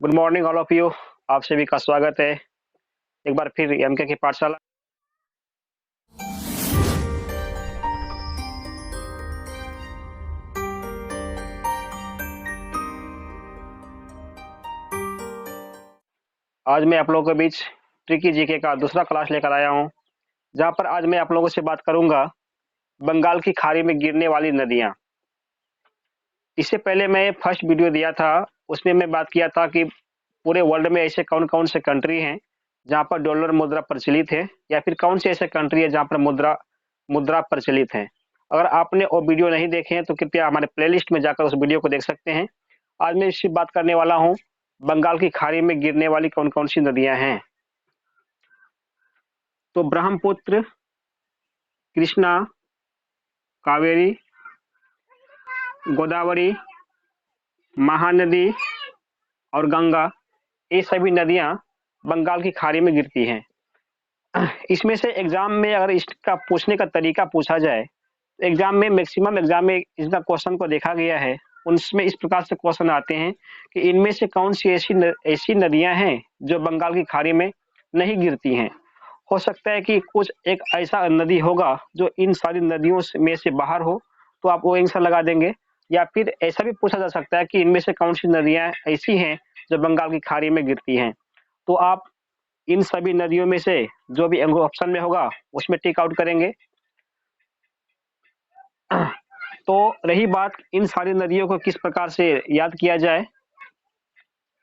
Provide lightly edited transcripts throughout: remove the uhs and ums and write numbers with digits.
Good morning all of you. आप सभी का स्वागत है एक बार फिर एमके की पाठशाला। आज मैं आप लोगों के बीच ट्रिकी जीके का दूसरा क्लास लेकर आया हूं, जहां पर आज मैं आप लोगों से बात करूंगा बंगाल की खाड़ी में गिरने वाली नदियां। इससे पहले मैं फर्स्ट वीडियो दिया था, उसमें मैं बात किया था कि पूरे वर्ल्ड में ऐसे कौन-कौन से कंट्री हैं जहां पर डॉलर मुद्रा प्रचलित है, या फिर कौन से ऐसे कंट्री है जहां पर मुद्रा मुद्रा प्रचलित है। अगर आपने वो वीडियो नहीं देखे हैं तो कृपया हमारे प्लेलिस्ट में जाकर उस वीडियो को देख सकते हैं। आज मैं इसकी बात करने वाला हूं बंगाल की खाड़ी में गिरने वाली कौन-कौन सी नदियां हैं। तो ब्रह्मपुत्र, कृष्णा, कावेरी, गोदावरी, महानदी और गंगा, ये सभी नदियां बंगाल की खाड़ी में गिरती हैं। इसमें से एग्जाम में अगर इसका पूछने का तरीका पूछा जाए, तो एग्जाम में मैक्सिमम एग्जाम में इसका क्वेश्चन को देखा गया है, उनमें इस प्रकार से क्वेश्चन आते हैं कि इनमें से कौन सी ऐसी नदियां हैं जो बंगाल की खाड़ी में नहीं गिरती हैं। हो सकता है कि कुछ एक ऐसा नदी होगा जो इन सारी नदियों में से बाहर हो, तो आप वो आंसर लगा देंगे। या फिर ऐसा भी पूछा जा सकता है कि इनमें से कौन सी नदियां ऐसी हैं जो बंगाल की खाड़ी में गिरती हैं। तो आप इन सभी नदियों में से जो भी ऑप्शन में होगा उसमें टिक आउट करेंगे। तो रही बात इन सारी नदियों को किस प्रकार से याद किया जाए,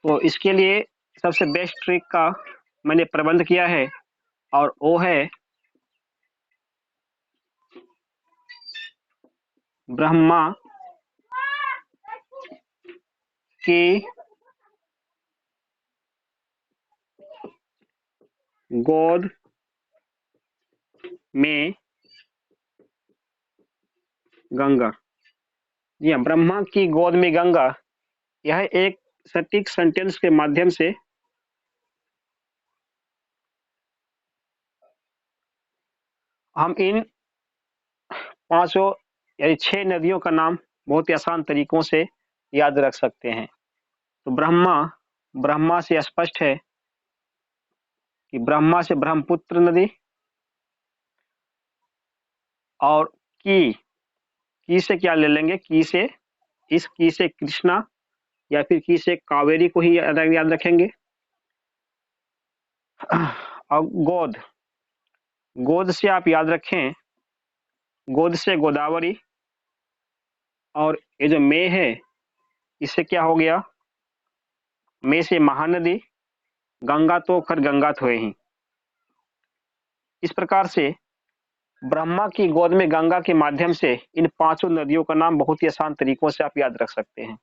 तो इसके लिए सबसे बेस्ट ट्रिक का मैंने प्रबंध किया है, और वो है ब्रह्मा की गोद में गंगा। जी हाँ, ब्रह्मा की गोद में गंगा, यह एक सटीक सेंटेंस के माध्यम से हम इन पांचों यानी 6 नदियों का नाम बहुत ही आसान तरीकों से याद रख सकते हैं। तो ब्रह्मा से स्पष्ट है कि ब्रह्मा से ब्रह्मपुत्र नदी, और की से क्या ले लेंगे, की से कृष्णा, या फिर की से कावेरी को ही याद रखेंगे। और गोद से आप याद रखें, गोद से गोदावरी, और ये जो मे है इससे क्या हो गया, मे से महानदी, गंगा तो खैर गंगा तो है ही। इस प्रकार से ब्रह्मा की गोद में गंगा के माध्यम से इन पांचों नदियों का नाम बहुत ही आसान तरीकों से आप याद रख सकते हैं।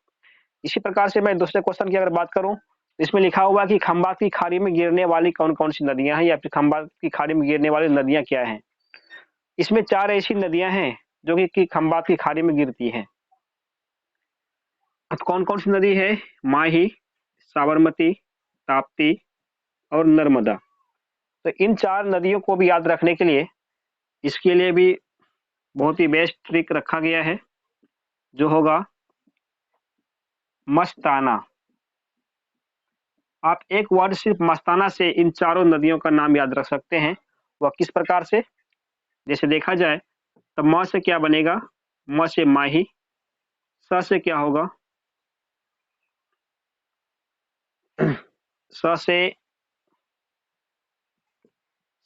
इसी प्रकार से मैं दूसरे क्वेश्चन की अगर बात करूं, तो इसमें लिखा हुआ कि खंबात की खाड़ी में गिरने वाली कौन कौन सी नदियां हैं, या फिर खंबात की खाड़ी में गिरने वाली नदियां क्या हैं। इसमें 4 ऐसी नदियां हैं जो कि खंबात की खाड़ी में गिरती हैं। अब कौन कौन सी नदी है, माही, साबरमती, ताप्ती और नर्मदा। तो इन 4 नदियों को भी याद रखने के लिए इसके लिए भी बहुत ही बेस्ट ट्रिक रखा गया है, जो होगा मस्ताना। आप एक वर्ड सिर्फ मस्ताना से इन चारों नदियों का नाम याद रख सकते हैं। वह किस प्रकार से, जैसे देखा जाए तो म से क्या बनेगा, म से माही, स से क्या होगा, स से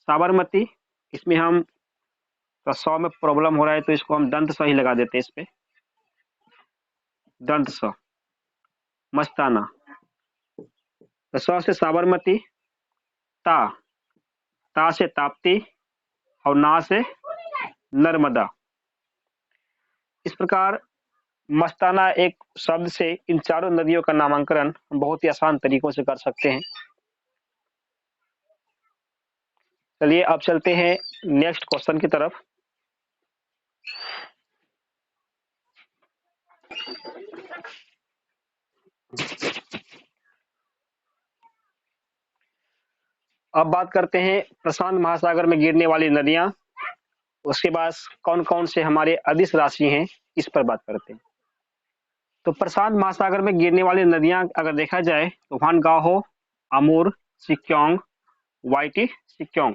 साबरमती। इसमें हम तो 100 में प्रॉब्लम हो रहा है तो इसको हम दंत स ही लगा देते हैं, इस पे दंत स, मस्ताना। तो स से साबरमती, ता ता से ताप्ती, और ना से नर्मदा। इस प्रकार मस्ताना एक शब्द से इन चारों नदियों का नामांकन बहुत ही आसान तरीकों से कर सकते हैं। चलिए अब चलते हैं नेक्स्ट क्वेश्चन की तरफ। अब बात करते हैं प्रशांत महासागर में गिरने वाली नदियां, उसके बाद कौन कौन से हमारे अदिश राशि हैं, इस पर बात करते हैं। तो प्रशांत महासागर में गिरने वाली नदियां अगर देखा जाए तो वानगाहो, अमूर, सिक्योंग, वाईटी, सिक्योंग,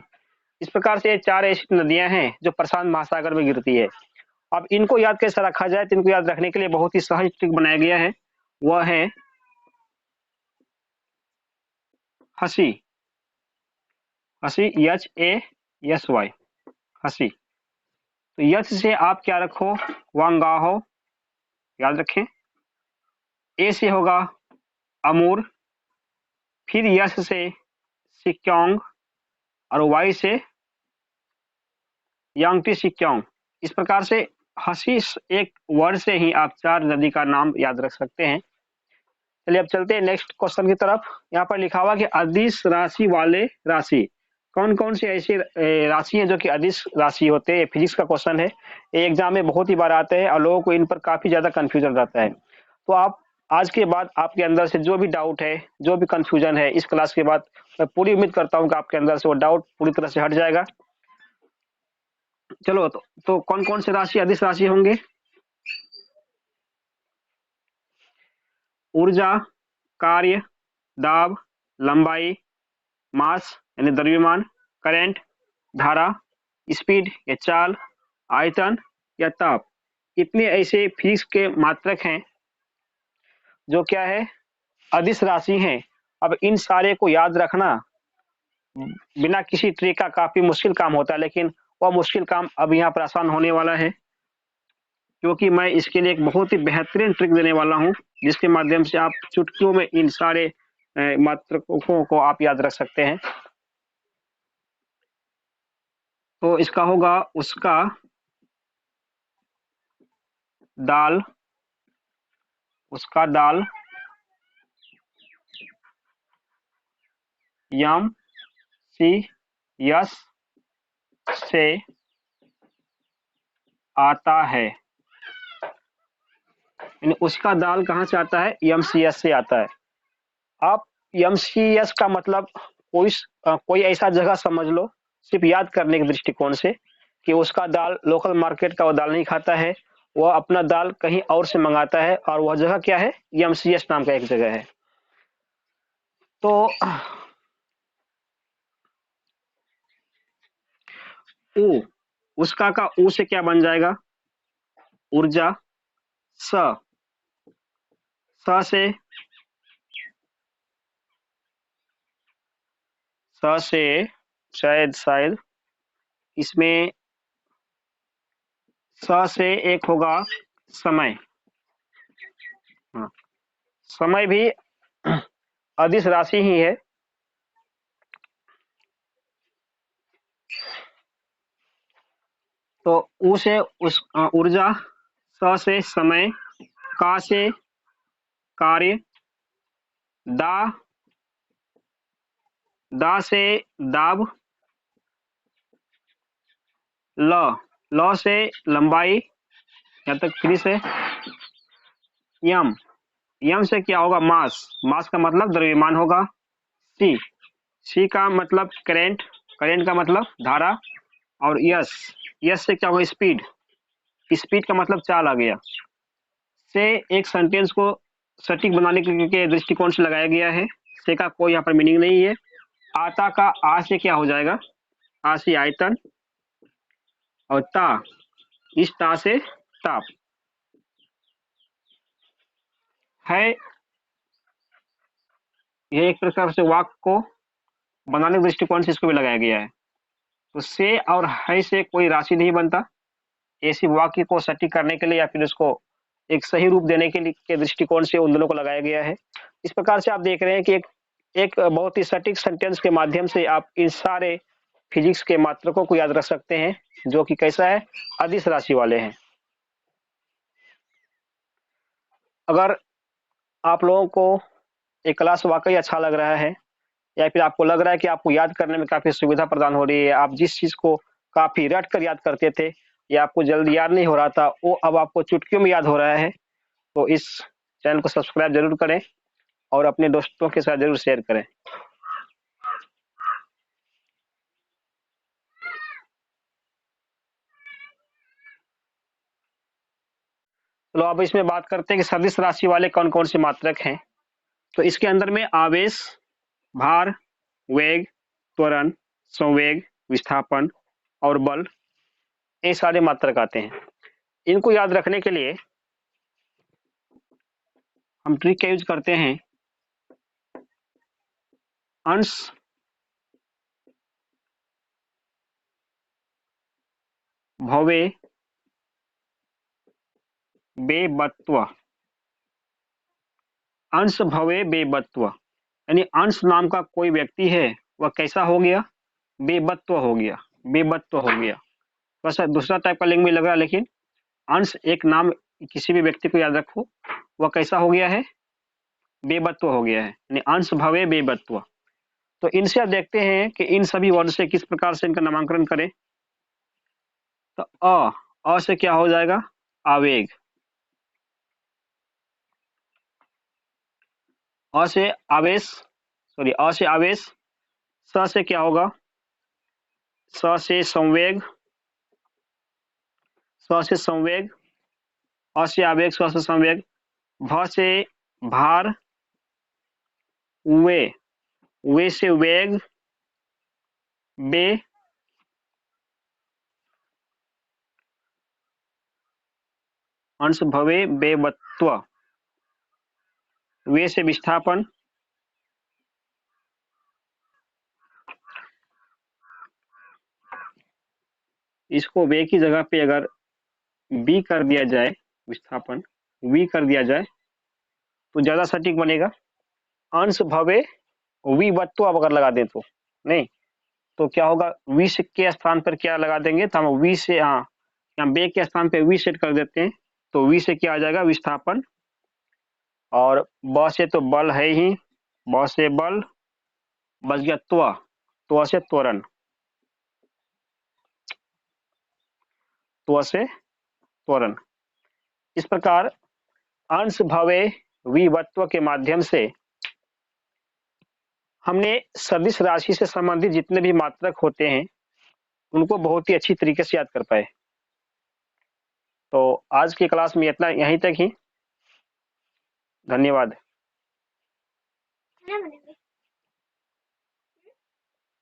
इस प्रकार से ये 4 ऐसी नदियां हैं जो प्रशांत महासागर में गिरती है। अब इनको याद कैसे रखा जाए, तो इनको याद रखने के लिए बहुत ही सहज ट्रिक बनाया गया है, वह है हसी, हसी, HASY, हसी। तो यश से आप क्या रखो, वांगाहो याद रखें, ए से होगा अमूर, फिर यश से सिक्योंग और वाई से यांगटी सिक्योंग। इस प्रकार से हसी एक वर्ड से ही आप 4 नदी का नाम याद रख सकते हैं। चलिए अब चलते हैं नेक्स्ट क्वेश्चन की तरफ। यहाँ पर लिखा हुआ कि अदिश राशि वाले राशि, कौन कौन सी ऐसी राशि हैं जो कि अदिश राशि होते हैं। फिजिक्स का क्वेश्चन है, ये एग्जाम में बहुत ही बार आते हैं और लोगों को इन पर काफी ज्यादा कंफ्यूजन रहता है। तो आप आज के बाद आपके अंदर से जो भी डाउट है, जो भी कंफ्यूजन है, इस क्लास के बाद मैं पूरी उम्मीद करता हूँ कि आपके अंदर से वो डाउट पूरी तरह से हट जाएगा। चलो तो कौन कौन से राशि अदिश राशि होंगे। ऊर्जा, कार्य, दाब, लंबाई, मास यानी द्रव्यमान, करंट धारा, स्पीड या चाल, आयतन या ताप, इतने ऐसे फिजिक्स के मात्रक हैं जो क्या है, अदिश राशि हैं। अब इन सारे को याद रखना बिना किसी ट्रिक का काफी मुश्किल काम होता है, लेकिन वह मुश्किल काम अब यहाँ पर आसान होने वाला है, क्योंकि मैं इसके लिए एक बहुत ही बेहतरीन ट्रिक देने वाला हूँ, जिसके माध्यम से आप चुटकियों में इन सारे मात्रकों को आप याद रख सकते हैं। तो इसका होगा उसका दाल, उसका दाल, यम सी यस से आता है, यानी उसका दाल कहाँ से आता है, एमसीएस से आता है। आप एमसीएस का मतलब कोई ऐसा जगह समझ लो, सिर्फ याद करने के दृष्टिकोण से, कि उसका दाल लोकल मार्केट का वो दाल नहीं खाता है, वह अपना दाल कहीं और से मंगाता है, और वह जगह क्या है, एमसीएस नाम का एक जगह है। तो ऊ, उसका का ऊ से क्या बन जाएगा, ऊर्जा, स, स से शायद शायद इसमें स से एक होगा समय। हाँ, समय भी अदिश राशि ही है। तो ऊ से उस ऊर्जा, स से समय, का से कार्य, दा, दा से दाब, ल, ल से लंबाई, यहाँ तक फ्री से, यम, यम से क्या होगा, मास, मास का मतलब द्रव्यमान होगा, सी, सी का मतलब करेंट, करेंट का मतलब धारा, और यस, यस से क्या होगा, स्पीड, स्पीड का मतलब चाल आ गया। से एक सेंटेंस को सटीक बनाने के दृष्टिकोण से लगाया गया है, से का कोई यहाँ पर मीनिंग नहीं है। आता का आ से क्या हो जाएगा, आ से आयतन, और ता, इस ता से ताप है। यह एक प्रकार से वाक्य को बनाने के दृष्टिकोण से इसको भी लगाया गया है। तो से और है से कोई राशि नहीं बनता, ऐसी वाक्य को सटीक करने के लिए या फिर उसको एक सही रूप देने के लिए के दृष्टिकोण से उन दोनों को लगाया गया है। इस प्रकार से आप देख रहे हैं कि एक बहुत ही सटीक सेंटेंस के माध्यम से आप इन सारे फिजिक्स के मात्रकों को याद रख सकते हैं, जो कि कैसा है, अदिश राशि वाले हैं। अगर आप लोगों को एक क्लास वाकई अच्छा लग रहा है, या फिर आपको लग रहा है कि आपको याद करने में काफी सुविधा प्रदान हो रही है, आप जिस चीज को काफी रट कर याद करते थे या आपको जल्दी याद नहीं हो रहा था, वो अब आपको चुटकियों में याद हो रहा है, तो इस चैनल को सब्सक्राइब जरूर करें और अपने दोस्तों के साथ जरूर शेयर करें। चलो अब इसमें बात करते हैं कि सदिश राशि वाले कौन कौन से मात्रक हैं। तो इसके अंदर में आवेश, भार, वेग, त्वरण, संवेग, विस्थापन और बल, ये सारे मात्रक आते हैं। इनको याद रखने के लिए हम ट्रिक का यूज करते हैं। अंश भवे बेबत्व, अंश भवे बेबत्व, यानी अंश नाम का कोई व्यक्ति है, वह कैसा हो गया? बेबत्व हो गया, बेबत्व हो गया। वैसा दूसरा टाइप का लिंग में लग रहा है, लेकिन अंश एक नाम किसी भी व्यक्ति को याद रखो, वह कैसा हो गया है? बेबत्व हो गया है, यानी अंश भवे बेबत्व। तो इनसे आप देखते हैं कि इन सभी वर्ण से किस प्रकार से इनका नामांकन करें। तो अ से क्या हो जाएगा? आवेग। अ से आवेश, सॉरी अ से आवेश। स से क्या होगा? स से संवेग, स से संवेग। अ से आवेग, स से संवेग। भ से भार, वे से वेग, बे अंश भवे बेबत्व, वे से विस्थापन, इसको वे की जगह पे अगर बी कर दिया जाए, विस्थापन वी कर दिया जाए तो ज्यादा सटीक बनेगा। अंश भवे विवत्व अगर लगा दें तो नहीं, तो क्या होगा? वी के स्थान पर क्या लगा देंगे? तो हम वी से, हाँ, हम बे के स्थान पे वी सेट कर देते हैं, तो वी से क्या आ जाएगा? विस्थापन। और ब से तो बल है ही, ब से बल, बच गया त्व से त्वरण, त्व से त्वरण। इस प्रकार अंश भवे विवत्व के माध्यम से हमने सदिश राशि से संबंधित जितने भी मात्रक होते हैं उनको बहुत ही अच्छी तरीके से याद कर पाए। तो आज की क्लास में इतना, यहीं तक ही। धन्यवाद।